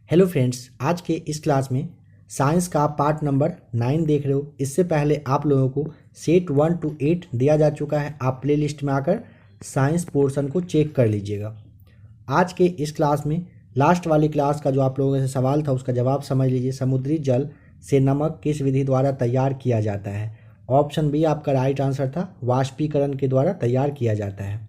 Hello friends, आज के इस क्लास में साइंस का पार्ट नंबर 9 देख रहे हो। इससे पहले आप लोगों को सेट 1 to 8 दिया जा चुका है। आप प्ले लिस्ट में आकर साइंस पोर्शन को चेक कर लीजिएगा। आज के इस क्लास में लास्ट वाली क्लास का जो आप लोगों से सवाल था उसका जवाब समझ लीजिए। समुद्री जल से नमक किस विधि द्वारा तैयार किया जाता है? ऑप्शन बी आपका राइट आंसर था, वाष्पीकरण के द्वारा तैयार किया जाता है।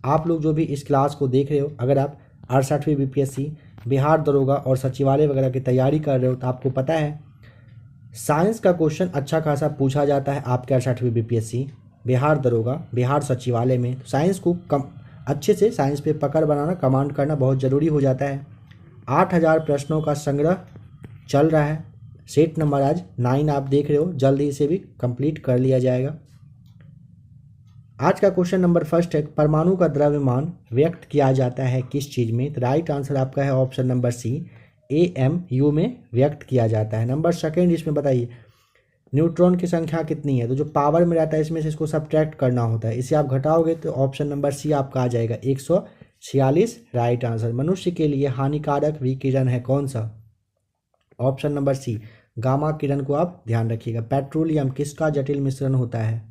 आप लोग जो भी इस क्लास को देख रहे हो, अगर आप 68वीं बीपीएससी, बिहार दरोगा और सचिवालय वगैरह की तैयारी कर रहे हो तो आपको पता है साइंस का क्वेश्चन अच्छा खासा पूछा जाता है आपके 68वीं बीपीएससी, बिहार दरोगा, बिहार सचिवालय में। साइंस को अच्छे से साइंस पे पकड़ बनाना, कमांड करना बहुत ज़रूरी हो जाता है। 8000 प्रश्नों का संग्रह चल रहा है। सेट नंबर आज 9 आप देख रहे हो, जल्दी इसे भी कंप्लीट कर लिया जाएगा। आज का क्वेश्चन नंबर फर्स्ट है, परमाणु का द्रव्यमान व्यक्त किया जाता है किस चीज़ में? तो राइट आंसर आपका है ऑप्शन नंबर सी, AMU में व्यक्त किया जाता है। नंबर सेकंड, इसमें बताइए न्यूट्रॉन की संख्या कितनी है? तो जो पावर में रहता है इसमें से इसको सब्ट्रैक्ट करना होता है, इसे आप घटाओगे तो ऑप्शन नंबर सी आपका आ जाएगा 146 राइट आंसर। मनुष्य के लिए हानिकारक विकिरण है कौन सा? ऑप्शन नंबर सी, गामा किरण को आप ध्यान रखिएगा। पेट्रोलियम किसका जटिल मिश्रण होता है?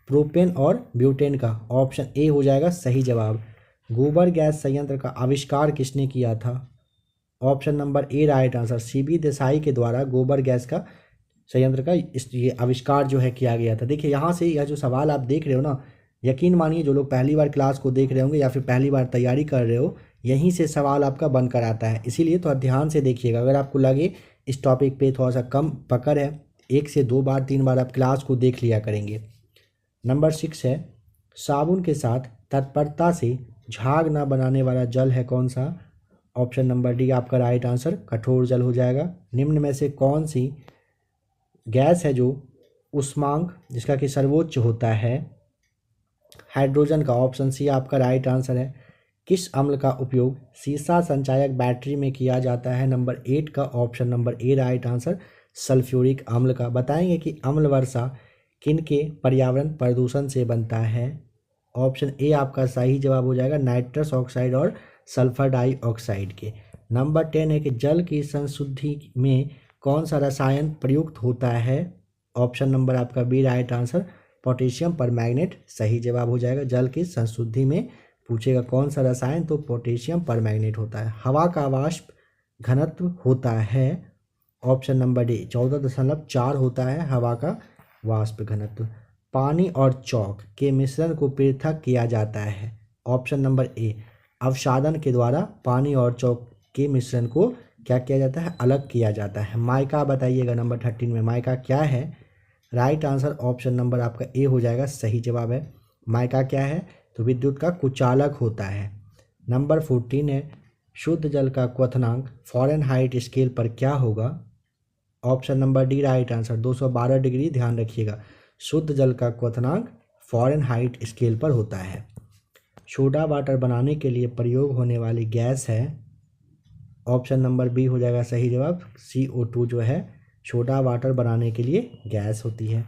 प्रोपेन और ब्यूटेन का। ऑप्शन ए हो जाएगा सही जवाब। गोबर गैस संयंत्र का आविष्कार किसने किया था? Option number A right answer, CB Desai के द्वारा गोबर गैस का संयंत्र का ये आविष्कार जो है किया गया था। देखिए यहाँ से यह जो सवाल आप देख रहे हो ना, यकीन मानिए जो लोग पहली बार क्लास को देख रहे होंगे या फिर पहली बार तैयारी कर रहे हो, यहीं से सवाल आपका बनकर आता है। इसीलिए थोड़ा ध्यान से देखिएगा। अगर आपको लगे इस टॉपिक पे थोड़ा सा कम पकड़ है, 1 से 2 बार 3 बार आप क्लास को देख लिया करेंगे। नंबर 6 है, साबुन के साथ तत्परता से झाग न बनाने वाला जल है कौन सा? ऑप्शन नंबर डी आपका राइट आंसर, कठोर जल हो जाएगा। निम्न में से कौन सी गैस है जो ऊष्मांक जिसका कि सर्वोच्च होता है? हाइड्रोजन का। ऑप्शन सी आपका राइट आंसर है। किस अम्ल का उपयोग सीसा संचायक बैटरी में किया जाता है? नंबर 8 का option number A right answer, sulphuric अम्ल का। बताएंगे कि अम्ल वर्षा किनके पर्यावरण प्रदूषण से बनता है? ऑप्शन ए आपका सही जवाब हो जाएगा, नाइट्रस ऑक्साइड और सल्फर डाइऑक्साइड के। नंबर 10 है कि जल की संशुद्धि में कौन सा रसायन प्रयुक्त होता है? ऑप्शन नंबर आपका B right answer, potassium permanganate सही जवाब हो जाएगा। जल की संशुद्धि में पूछेगा कौन सा रसायन, तो पोटेशियम परमैंगनेट होता है। हवा का वाष्प घनत्व होता है? ऑप्शन नंबर डी 14.4 होता है हवा का वाष्प घनत्व। पानी और चौक के मिश्रण को पृथक किया जाता है? ऑप्शन नंबर ए, अवसादन के द्वारा पानी और चौक के मिश्रण को क्या किया जाता है? अलग किया जाता है। माइका बताइएगा नंबर 13 में माइका क्या है? राइट आंसर ऑप्शन नंबर आपका ए हो जाएगा, सही जवाब है। माइका क्या है? तो विद्युत का कुचालक होता है। नंबर 14 है, शुद्ध जल का क्वथनांक फ़ारेनहाइट स्केल पर क्या होगा? Option number D right answer, 212 degree. ध्यान रखिएगा, शुद्ध जल का क्वथनांक फ़ारेनहाइट स्केल पर होता है। सोडा वाटर बनाने के लिए प्रयोग होने वाली गैस है? ऑप्शन नंबर बी हो जाएगा सही जवाब, CO2 जो है सोडा वाटर बनाने के लिए गैस होती है।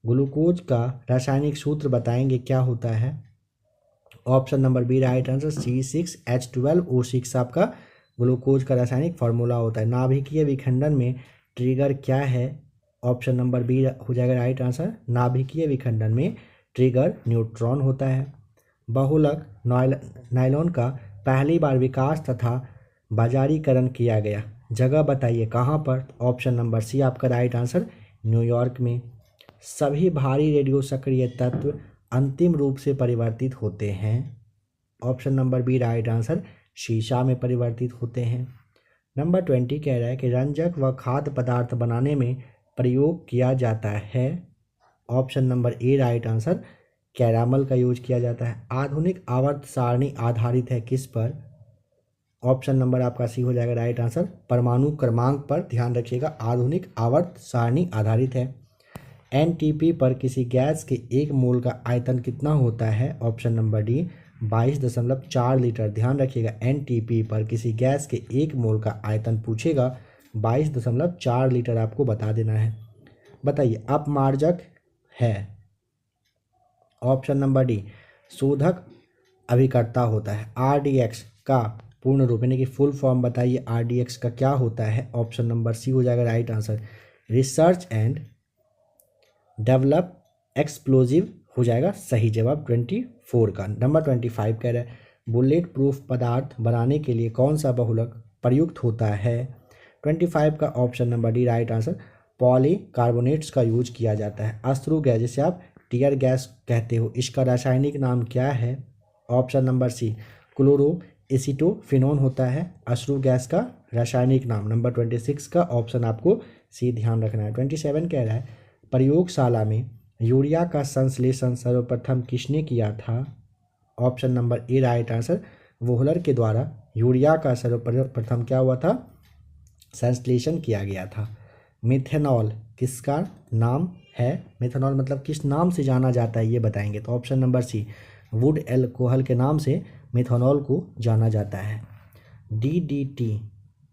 ग्लूकोज का रासायनिक सूत्र बताएंगे क्या होता है? Option number B right answer, C6H12O6 आपका ग्लूकोज का रासायनिक फार्मूला होता है। नाभिकीय विखंडन में ट्रिगर क्या है? ऑप्शन नंबर बी हो जाएगा राइट आंसर, नाभिकीय विखंडन में ट्रिगर न्यूट्रॉन होता है। बहुलक नायलॉन का पहली बार विकास तथा बाजारीकरण किया गया जगह बताइए कहाँ पर? ऑप्शन नंबर सी आपका राइट आंसर, न्यूयॉर्क में। सभी भारी रेडियो सक्रिय तत्व अंतिम रूप से परिवर्तित होते हैं? Option number B right answer, शीशा में परिवर्तित होते हैं। नंबर 20 कह रहा है कि रंजक व खाद्य पदार्थ बनाने में प्रयोग किया जाता है? Option number A right answer, caramel का यूज किया जाता है। आधुनिक आवर्त सारणी आधारित है किस पर? ऑप्शन नंबर आपका सी हो जाएगा राइट आंसर, परमाणु क्रमांक पर। ध्यान रखिएगा, आधुनिक आवर्त सारणी आधारित है। NTP पर किसी गैस के 1 मोल का आयतन कितना होता है? Option number D 22.4 litre. ध्यान रखिएगा, NTP पर किसी गैस के 1 मोल का आयतन पूछेगा, 22.4 लीटर आपको बता देना है। बताइए अपमार्जक है? ऑप्शन नंबर डी शोधक अभिकर्ता होता है। RDX का पूर्ण रूप यानी कि फुल फॉर्म बताइए RDX का क्या होता है। ऑप्शन नंबर सी हो जाएगा right answer. Research and develop explosive हो जाएगा सही जवाब 24 का। नंबर 25 कह रहा है बुलेट प्रूफ पदार्थ बनाने के लिए कौन सा बहुलक प्रयुक्त होता है। 25 का option number D right answer. Polycarbonates का यूज किया जाता है। अश्रु गैस जिसे आप टीयर गैस कहते हो, इसका रासायनिक नाम क्या है। Option number C chloroacetophenone होता है अश्रु गैस का रासायनिक नाम। नंबर 26 का ऑप्शन आपको सी ध्यान रखना है। 27 कह रहा है प्रयोगशाला में यूरिया का संश्लेषण सर्वप्रथम किसने किया था। Option number A right answer. Wohler के द्वारा यूरिया का सर्वप्रथम क्या हुआ था, संश्लेषण किया गया था। मिथेनॉल किसका नाम है, मिथेनॉल मतलब किस नाम से जाना जाता है ये बताएंगे। तो option number C wood alcohol के नाम से मिथेनॉल को जाना जाता है। DDT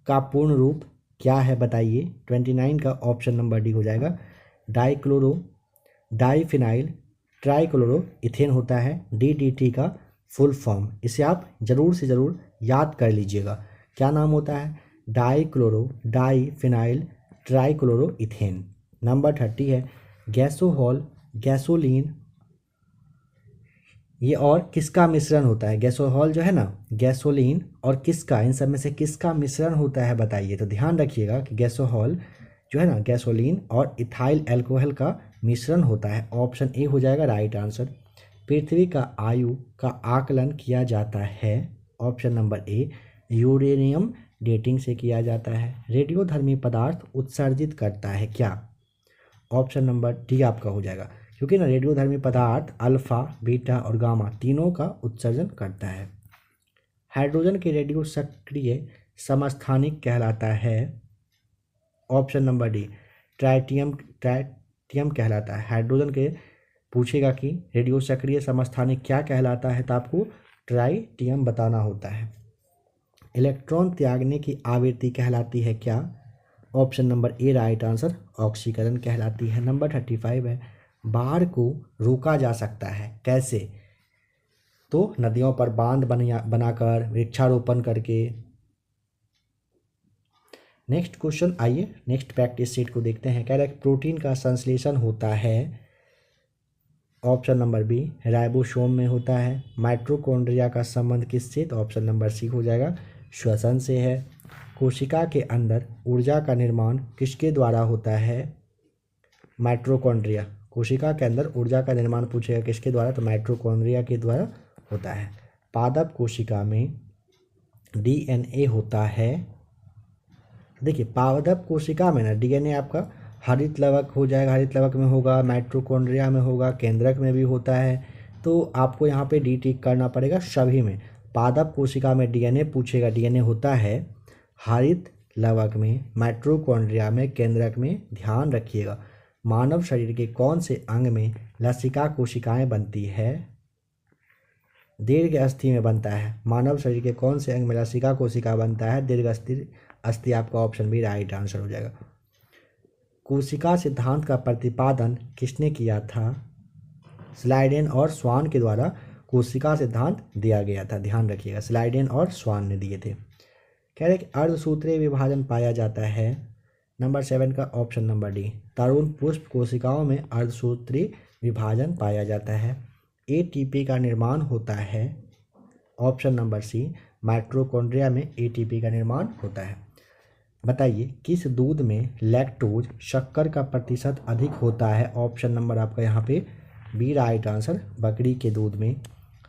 का पूर्ण रूप क्या है बताइए। 29 का ऑप्शन नंबर डी हो जाएगा डाइक्लोरो डाइफिनाइल ट्राइक्लोरो इथेन होता है DDT का फुल फॉर्म। इसे आप ज़रूर से ज़रूर याद कर लीजिएगा। क्या नाम होता है, dichloro diphenyl trichloro ethane. Number 30 है गैसोहॉल गैसोलीन ये और किसका मिश्रण होता है। गैसोहॉल जो है ना, गैसोलीन और किसका, इन सब में से किसका मिश्रण होता है बताइए। तो ध्यान रखिएगा कि गैसोहॉल जो है ना, गैसोलीन और इथाइल अल्कोहल का मिश्रण होता है। ऑप्शन ए हो जाएगा राइट आंसर। पृथ्वी का आयु का आकलन किया जाता है। Option number A uranium dating से किया जाता है। रेडियोधर्मी पदार्थ उत्सर्जित करता है क्या। ऑप्शन नंबर डी आपका हो जाएगा, क्योंकि ना रेडियोधर्मी पदार्थ अल्फा बीटा और गामा तीनों का उत्सर्जन करता है। हाइड्रोजन के रेडियो सक्रिय समस्थानिक कहलाता है। ऑप्शन नंबर डी ट्राइटियम कहलाता है। हाइड्रोजन के पूछेगा कि रेडियो सक्रिय समस्थानिक क्या कहलाता है, तो आपको ट्राइटियम बताना होता है। इलेक्ट्रॉन त्यागने की आवृत्ति कहलाती है क्या। Option number A right answer, ऑक्सीकरण कहलाती है। नंबर 35 है बाढ़ को रोका जा सकता है कैसे। तो नदियों पर बांध बनाकर, वृक्षारोपण करके। नेक्स्ट क्वेश्चन आइए नेक्स्ट प्रैक्टिस सेट को देखते हैं। कह रहा है प्रोटीन का संश्लेषण होता है। ऑप्शन नंबर बी राइबोसोम में होता है। माइटोकॉन्ड्रिया का संबंध किससे, तो ऑप्शन नंबर सी हो जाएगा श्वसन से है। कोशिका के अंदर ऊर्जा का निर्माण किसके द्वारा होता है। माइटोकॉन्ड्रिया, कोशिका के अंदर ऊर्जा का निर्माण पूछेगा किसके द्वारा, तो माइटोकॉन्ड्रिया के द्वारा होता है। पादप कोशिका में DNA होता है। देखिए पादप कोशिका में ना DNA आपका हरित लवक हो जाएगा, हरित लवक में होगा, माइटोकॉन्ड्रिया में होगा, केंद्रक में भी होता है। तो आपको यहाँ पे डी टिक करना पड़ेगा सभी में। पादप कोशिका में DNA पूछेगा, DNA होता है हरित लवक में, माइटोकॉन्ड्रिया में, केंद्रक में। ध्यान रखिएगा मानव शरीर के कौन से अंग में लसिका कोशिकाएं बनती है। दीर्घ अस्थि में बनता है। मानव शरीर के कौन से अंग में लसिका कोशिका बनता है, दीर्घ अस्थि आपका ऑप्शन भी राइट आंसर हो जाएगा। कोशिका सिद्धांत का प्रतिपादन किसने किया था। स्लाइडेन और स्वान के द्वारा कोशिका सिद्धांत दिया गया था। ध्यान रखिएगा स्लाइडेन और स्वान ने दिए थे। कह रहे कि अर्धसूत्रीय विभाजन पाया जाता है। नंबर 7 का ऑप्शन नंबर डी तरुण पुष्प कोशिकाओं में अर्धसूत्रीय विभाजन पाया जाता है। ATP का निर्माण होता है। ऑप्शन नंबर सी माइटोकॉन्ड्रिया में ATP का निर्माण होता है। बताइए किस दूध में लैक्टोज शक्कर का प्रतिशत अधिक होता है। ऑप्शन नंबर आपका यहाँ पे बी राइट आंसर, बकरी के दूध में।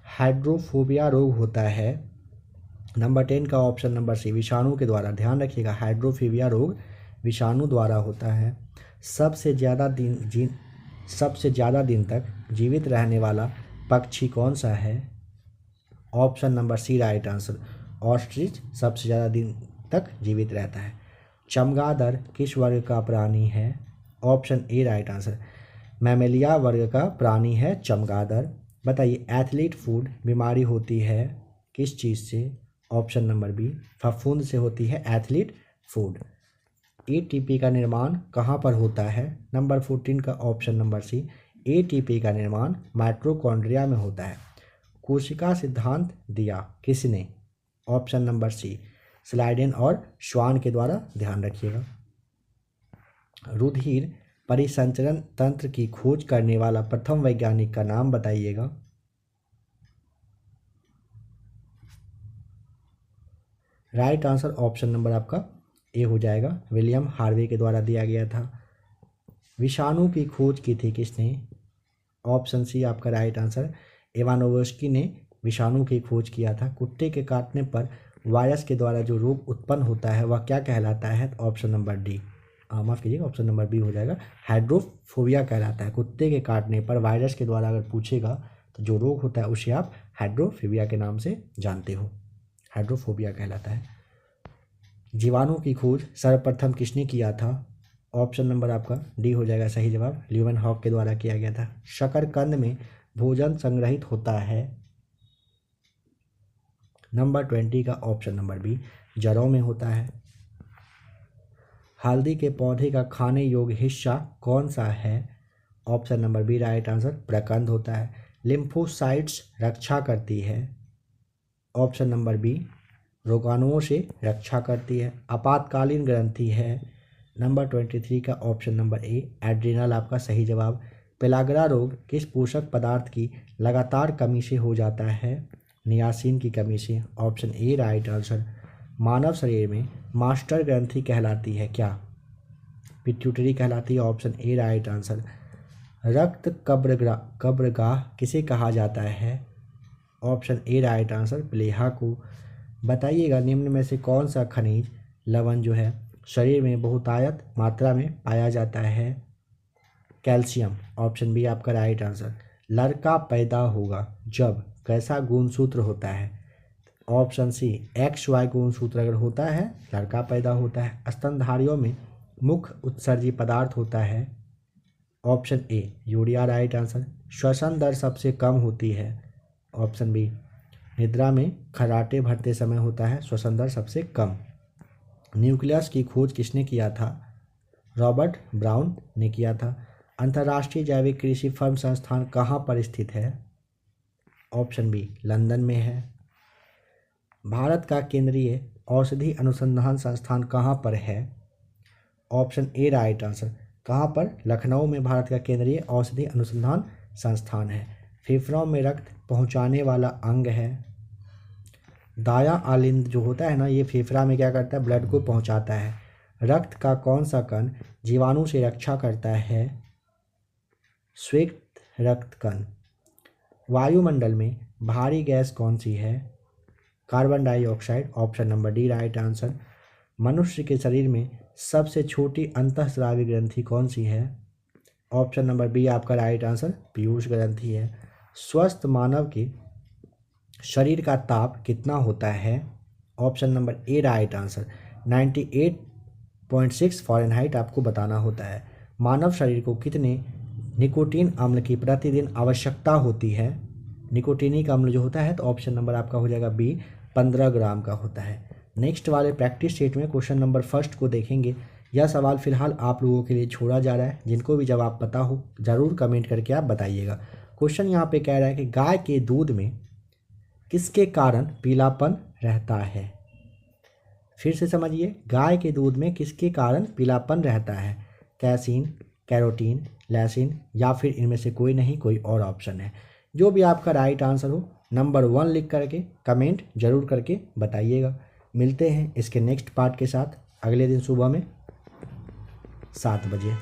हाइड्रोफोबिया रोग होता है। नंबर 10 का ऑप्शन नंबर सी विषाणु के द्वारा। ध्यान रखिएगा हाइड्रोफोबिया रोग विषाणु द्वारा होता है। सबसे ज़्यादा दिन तक जीवित रहने वाला पक्षी कौन सा है। Option number C right answer, ostrich सबसे ज़्यादा दिन तक जीवित रहता है। चमगादड़ किस वर्ग का प्राणी है। Option A right answer, Mammalia वर्ग का प्राणी है चमगादड़। बताइए एथलीट फूड बीमारी होती है किस चीज़ से। ऑप्शन नंबर बी फफूंद से होती है एथलीट फूड। ATP का निर्माण कहाँ पर होता है। नंबर 14 का ऑप्शन नंबर सी ATP का निर्माण माइटोकॉन्ड्रिया में होता है। कोशिका सिद्धांत दिया किसने। ऑप्शन नंबर सी स्लाइडेन और श्वान के द्वारा, ध्यान रखिएगा। रुधिर परिसंचरण तंत्र की खोज करने वाला प्रथम वैज्ञानिक का नाम बताइएगा। राइट आंसर ऑप्शन नंबर आपका ए हो जाएगा, विलियम हार्वे के द्वारा दिया गया था। विषाणु की खोज की थी किसने? ऑप्शन सी आपका राइट आंसर, इवानोव्स्की ने विषाणु की खोज किया था। कुत्ते के काटने पर वायरस के द्वारा जो रोग उत्पन्न होता है वह क्या कहलाता है? ऑप्शन नंबर डी, माफ़ कीजिएगा, ऑप्शन नंबर बी हो जाएगा, हाइड्रोफोबिया कहलाता है। कुत्ते के काटने पर वायरस के द्वारा अगर पूछेगा तो जो रोग होता है उसे आप हाइड्रोफोबिया के नाम से जानते हो, हाइड्रोफोबिया कहलाता है। जीवाणु की खोज सर्वप्रथम किसने किया था? ऑप्शन नंबर आपका डी हो जाएगा सही जवाब, ल्यूवेनहॉक के द्वारा किया गया था। शकरकंद में भोजन संग्रहित होता है, नंबर 20 का ऑप्शन नंबर बी, जड़ों में होता है। हल्दी के पौधे का खाने योग्य हिस्सा कौन सा है? Option number B right answer, प्रकंद होता है। लिम्फोसाइट्स रक्षा करती है, ऑप्शन नंबर बी, रोगाणुओं से रक्षा करती है। आपातकालीन ग्रंथि है, नंबर 23 का ऑप्शन नंबर ए, एड्रिनल आपका सही जवाब। पेलाग्रा रोग किस पोषक पदार्थ की लगातार कमी से हो जाता है? नियासिन की कमी से, ऑप्शन ए राइट आंसर। मानव शरीर में मास्टर ग्रंथि कहलाती है क्या? पिट्यूटरी कहलाती है, ऑप्शन ए राइट आंसर। रक्त कब्रगाह किसे कहा जाता है? ऑप्शन ए राइट आंसर, प्लीहा को। बताइएगा निम्न में से कौन सा खनिज लवण जो है शरीर में बहुतायत मात्रा में पाया जाता है? कैल्शियम, ऑप्शन बी आपका राइट आंसर। लड़का पैदा होगा जब कैसा गुणसूत्र होता है? ऑप्शन सी XY गुणसूत्र अगर होता है लड़का पैदा होता है। स्तनधारियों में मुख्य उत्सर्जी पदार्थ होता है, option A urea right answer. श्वसन दर सबसे कम होती है, ऑप्शन बी निद्रा में खर्राटे भरते समय होता है श्वसन दर सबसे कम। न्यूक्लियस की खोज किसने किया था? रॉबर्ट ब्राउन ने किया था। अंतर्राष्ट्रीय जैविक कृषि फर्म संस्थान कहाँ पर स्थित है? ऑप्शन बी लंदन में है। भारत का केंद्रीय औषधि अनुसंधान संस्थान कहाँ पर है? Option A right answer. कहाँ पर? लखनऊ में भारत का केंद्रीय औषधि अनुसंधान संस्थान है। फेफड़ों में रक्त पहुँचाने वाला अंग है, दायां आलिंद जो होता है ना, ये फेफड़ा में क्या करता है? ब्लड को पहुँचाता है। रक्त का कौन सा कण जीवाणु से रक्षा करता है? श्वेत रक्त कण। वायुमंडल में भारी गैस कौन सी है? Carbon dioxide, option number D right answer. मनुष्य के शरीर में सबसे छोटी अंतःस्रावी ग्रंथि कौन सी है? ऑप्शन नंबर बी आपका राइट आंसर, पीयूष ग्रंथि है। स्वस्थ मानव के शरीर का ताप कितना होता है? Option number A right answer, 98.6 Fahrenheit आपको बताना होता है। मानव शरीर को कितने निकोटीन अम्ल की प्रतिदिन आवश्यकता होती है? निकोटीनिक अम्ल जो होता है तो ऑप्शन नंबर आपका हो जाएगा बी, 15 ग्राम का होता है। नेक्स्ट वाले प्रैक्टिस सेट में क्वेश्चन नंबर फर्स्ट को देखेंगे। यह सवाल फिलहाल आप लोगों के लिए छोड़ा जा रहा है, जिनको भी जवाब पता हो ज़रूर कमेंट करके आप बताइएगा। क्वेश्चन यहाँ पे कह रहा है कि गाय के दूध में किसके कारण पीलापन रहता है? फिर से समझिए, गाय के दूध में किसके कारण पीलापन रहता है? कैसीन, कैरोटीन, लैसिन या फिर इनमें से कोई नहीं, कोई और ऑप्शन है। जो भी आपका राइट आंसर हो नंबर 1 लिख करके कमेंट जरूर करके बताइएगा। मिलते हैं इसके नेक्स्ट पार्ट के साथ अगले दिन सुबह में 7 बजे।